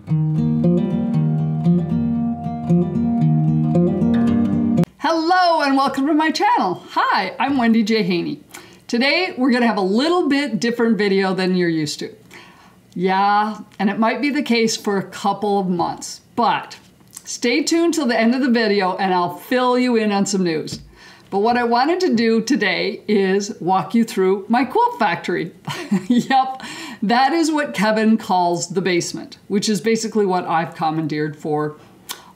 Hello and welcome to my channel. Hi, I'm Wendy J. Haney. Today we're going to have a little bit different video than you're used to. Yeah, and it might be the case for a couple of months, but stay tuned till the end of the video and I'll fill you in on some news. But what I wanted to do today is walk you through my quilt factory. Yep, that is what Kevin calls the basement, which is basically what I've commandeered for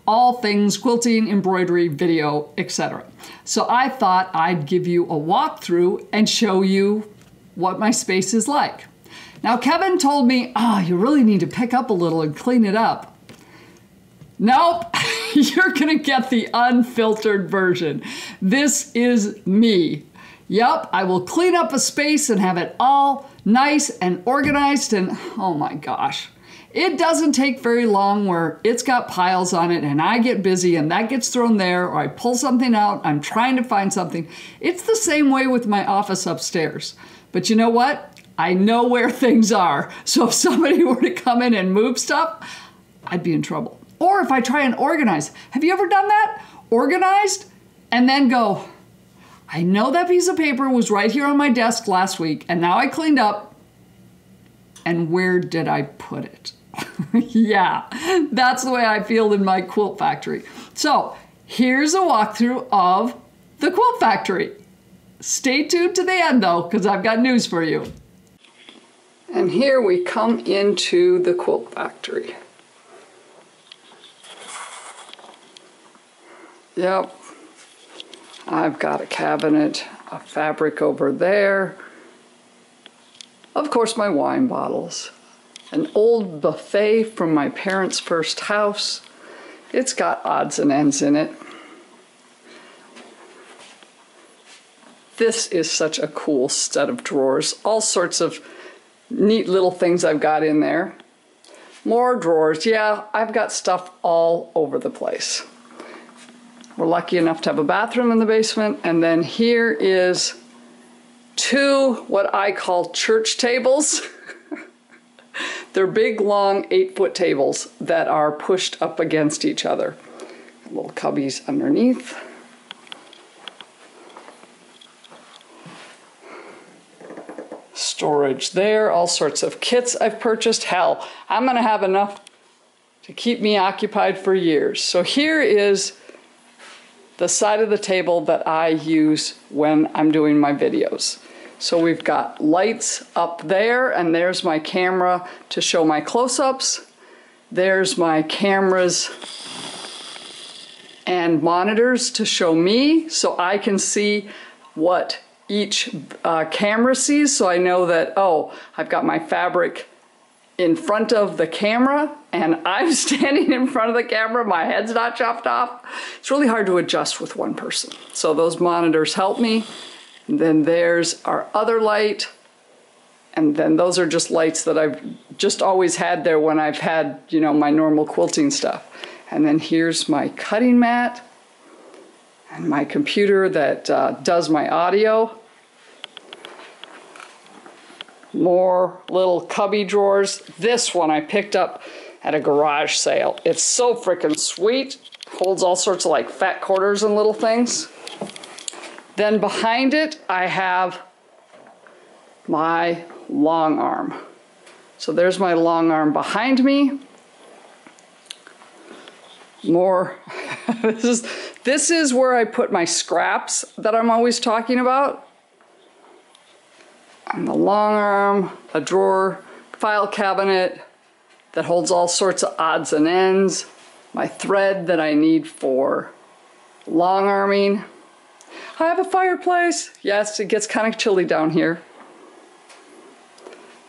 all things quilting, embroidery, video, etc. So I thought I'd give you a walkthrough and show you what my space is like. Now Kevin told me, you really need to pick up a little and clean it up. Nope, you're gonna get the unfiltered version. This is me. Yep, I will clean up a space and have it all nice and organized, and oh my gosh. It doesn't take very long where it's got piles on it and I get busy and that gets thrown there, or I pull something out, I'm trying to find something. It's the same way with my office upstairs. But you know what? I know where things are. So if somebody were to come in and move stuff, I'd be in trouble. Or if I try and organize. Have you ever done that? Organized and then go, I know that piece of paper was right here on my desk last week and now I cleaned up. And where did I put it? Yeah, that's the way I feel in my quilt factory. So here's a walkthrough of the quilt factory. Stay tuned to the end though, because I've got news for you. And here we come into the quilt factory. Yep, I've got a cabinet, a fabric over there. Of course, my wine bottles. An old buffet from my parents' first house. It's got odds and ends in it. This is such a cool set of drawers. All sorts of neat little things I've got in there. More drawers. Yeah, I've got stuff all over the place. We're lucky enough to have a bathroom in the basement. And then here is two what I call church tables. They're big, long 8-foot tables that are pushed up against each other. Little cubbies underneath. Storage there, all sorts of kits I've purchased. Hell, I'm gonna have enough to keep me occupied for years. So here is the side of the table that I use when I'm doing my videos. So we've got lights up there, and there's my camera to show my close-ups. There's my cameras and monitors to show me, so I can see what each camera sees. So I know that, oh, I've got my fabric in front of the camera, and I'm standing in front of the camera, my head's not chopped off. It's really hard to adjust with one person. So those monitors help me. And then there's our other light, and then those are just lights that I've just always had there when I've had, you know, my normal quilting stuff. And then here's my cutting mat and my computer that does my audio. More little cubby drawers. This one I picked up at a garage sale. It's so freaking sweet. Holds all sorts of like fat quarters and little things. Then behind it, I have my long arm. So there's my long arm behind me. More, this is where I put my scraps that I'm always talking about. And the long arm, a drawer, file cabinet that holds all sorts of odds and ends. My thread that I need for long arming. I have a fireplace. Yes, it gets kind of chilly down here.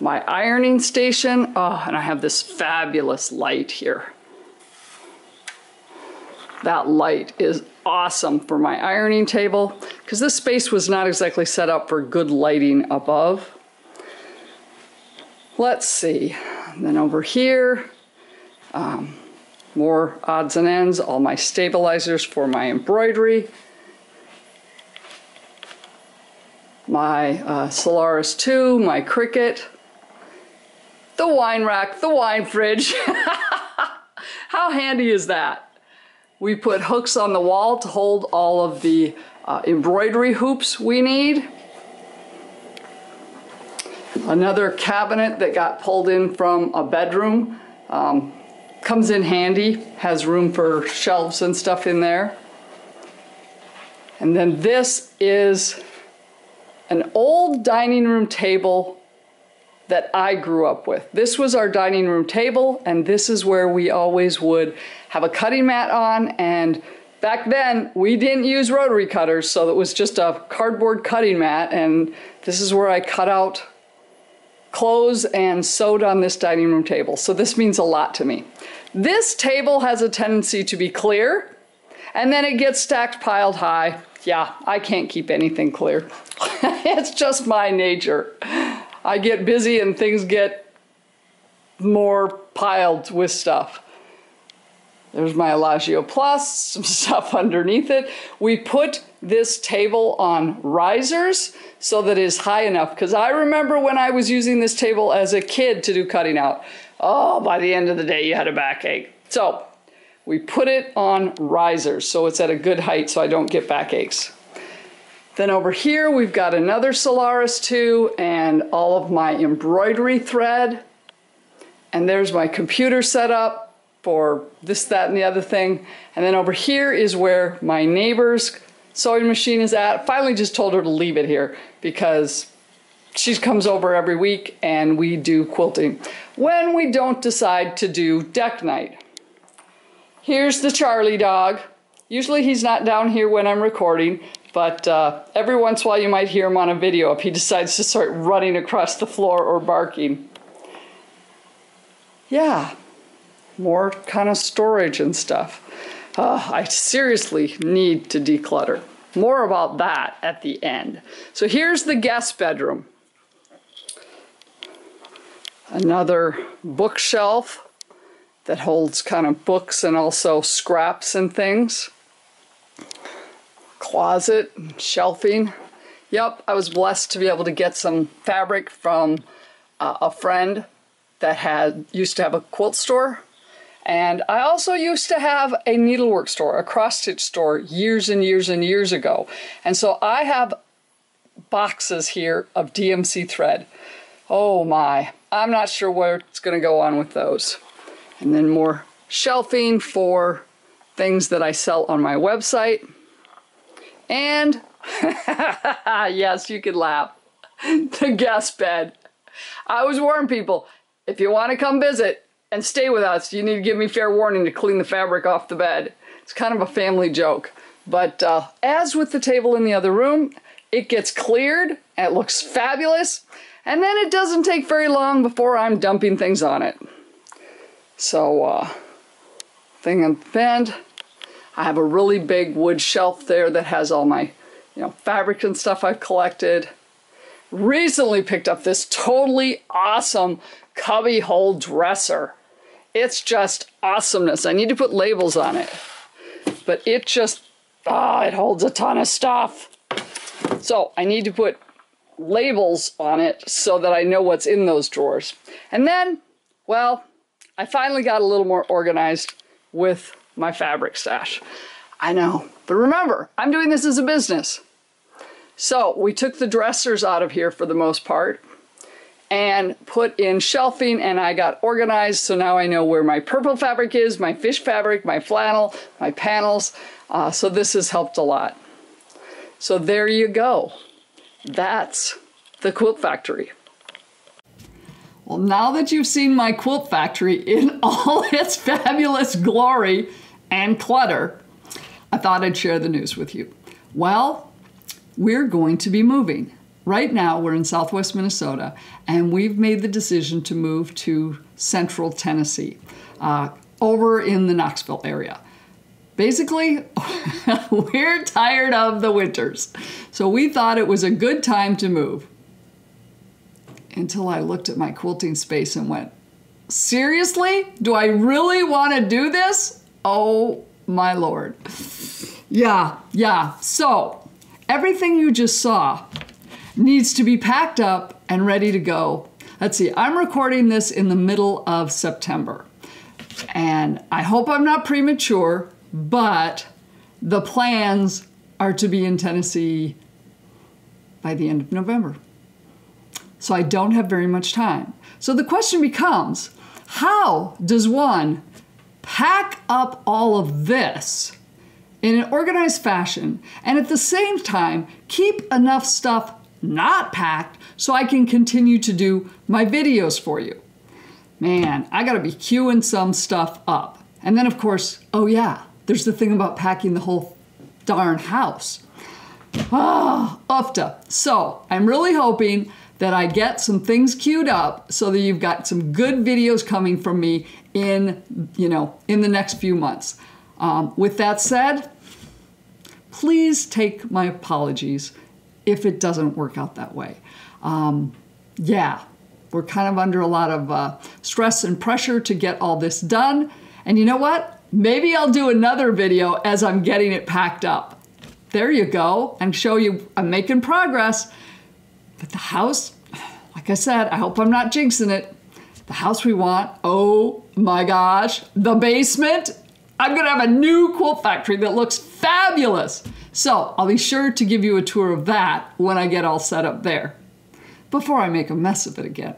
My ironing station. Oh, and I have this fabulous light here. That light is awesome for my ironing table because this space was not exactly set up for good lighting above. Let's see. And then over here, more odds and ends, all my stabilizers for my embroidery. My Solaris 2, my Cricut, the wine rack, the wine fridge. How handy is that? We put hooks on the wall to hold all of the embroidery hoops we need. Another cabinet that got pulled in from a bedroom. Comes in handy, has room for shelves and stuff in there. And then this is an old dining room table that I grew up with. This was our dining room table, and this is where we always would have a cutting mat on. And back then, we didn't use rotary cutters, so it was just a cardboard cutting mat, and this is where I cut out clothes and sewed on this dining room table. So this means a lot to me. This table has a tendency to be clear, and then it gets stacked piled high. Yeah, I can't keep anything clear. It's just my nature. I get busy and things get more piled with stuff. There's my Elagio Plus, some stuff underneath it. We put this table on risers so that it is high enough, because I remember when I was using this table as a kid to do cutting out, oh, by the end of the day you had a backache. So we put it on risers so it's at a good height so I don't get backaches. Then over here we've got another Solaris 2 and all of my embroidery thread. And there's my computer setup for this, that, and the other thing. And then over here is where my neighbor's sewing machine is at. Finally just told her to leave it here because she comes over every week and we do quilting when we don't decide to do deck night. Here's the Charlie dog. Usually he's not down here when I'm recording, but every once in a while you might hear him on a video if he decides to start running across the floor or barking. Yeah, more kind of storage and stuff. I seriously need to declutter. More about that at the end. So here's the guest bedroom. Another bookshelf that holds kind of books and also scraps and things. Closet, shelving. Yep, I was blessed to be able to get some fabric from a friend that used to have a quilt store. And I also used to have a needlework store, a cross-stitch store, years and years and years ago. And so I have boxes here of DMC thread. Oh my, I'm not sure what's going to go on with those. And then more shelving for things that I sell on my website. And, yes, you could laugh, the guest bed. I always warn people, if you want to come visit and stay with us, you need to give me fair warning to clean the fabric off the bed. It's kind of a family joke. But as with the table in the other room, it gets cleared and it looks fabulous. And then it doesn't take very long before I'm dumping things on it. So, thing on the bed. I have a really big wood shelf there that has all my, fabric and stuff I've collected. Recently picked up this totally awesome cubby hole dresser. It's just awesomeness. I need to put labels on it. But it just, it holds a ton of stuff. So I need to put labels on it so that I know what's in those drawers. And then, well, I finally got a little more organized with my fabric stash. I know, but remember, I'm doing this as a business. So we took the dressers out of here for the most part and put in shelving, and I got organized, so now I know where my purple fabric is, my fish fabric, my flannel, my panels, so this has helped a lot. So there you go. That's the Quilt Factory. Well, now that you've seen my Quilt Factory in all its fabulous glory and clutter, I thought I'd share the news with you. Well, we're going to be moving. Right now, we're in Southwest Minnesota, and we've made the decision to move to Central Tennessee, over in the Knoxville area. Basically, we're tired of the winters, so we thought it was a good time to move. Until I looked at my quilting space and went, seriously? Do I really want to do this? Oh my Lord. Yeah. So everything you just saw needs to be packed up and ready to go. Let's see, I'm recording this in the middle of September. And I hope I'm not premature, but the plans are to be in Tennessee by the end of November. So I don't have very much time. So the question becomes, how does one pack up all of this in an organized fashion and at the same time keep enough stuff not packed so I can continue to do my videos for you? Man, I gotta be queuing some stuff up. And then of course, oh yeah, there's the thing about packing the whole darn house. Ufta. So I'm really hoping that I get some things queued up so that you've got some good videos coming from me in the next few months. With that said, please take my apologies if it doesn't work out that way. Yeah, we're kind of under a lot of stress and pressure to get all this done. And you know what? Maybe I'll do another video as I'm getting it packed up. There you go, and show you I'm making progress. But the house, like I said, I hope I'm not jinxing it. The house we want, oh my gosh, the basement. I'm gonna have a new quilt factory that looks fabulous. So I'll be sure to give you a tour of that when I get all set up there, before I make a mess of it again.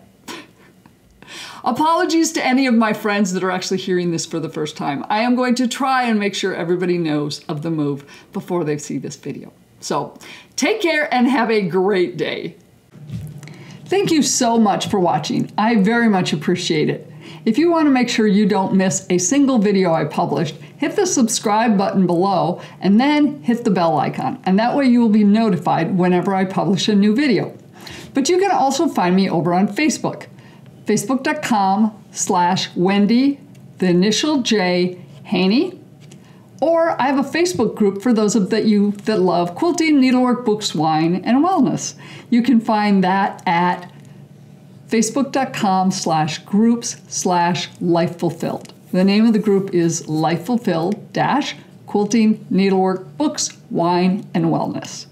Apologies to any of my friends that are actually hearing this for the first time. I am going to try and make sure everybody knows of the move before they see this video. So take care and have a great day. Thank you so much for watching. I very much appreciate it. If you want to make sure you don't miss a single video I published, hit the subscribe button below and then hit the bell icon. And that way you will be notified whenever I publish a new video. But you can also find me over on Facebook. Facebook.com/Wendy, the initial J, Haney. Or I have a Facebook group for those of you that love quilting, needlework, books, wine, and wellness. You can find that at facebook.com/groups/lifefulfilled. The name of the group is Life Fulfilled - Quilting, Needlework, Books, Wine, and Wellness.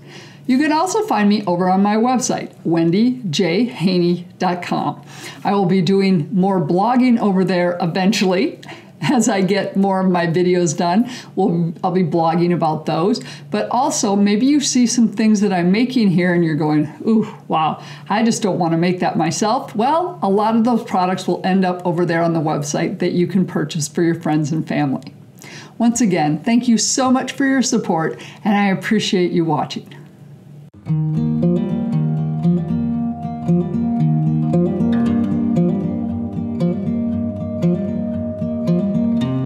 You can also find me over on my website, wendyjhaney.com. I will be doing more blogging over there eventually. As I get more of my videos done, I'll be blogging about those. But also, maybe you see some things that I'm making here and you're going, ooh, wow, I just don't want to make that myself. Well, a lot of those products will end up over there on the website that you can purchase for your friends and family. Once again, thank you so much for your support, and I appreciate you watching.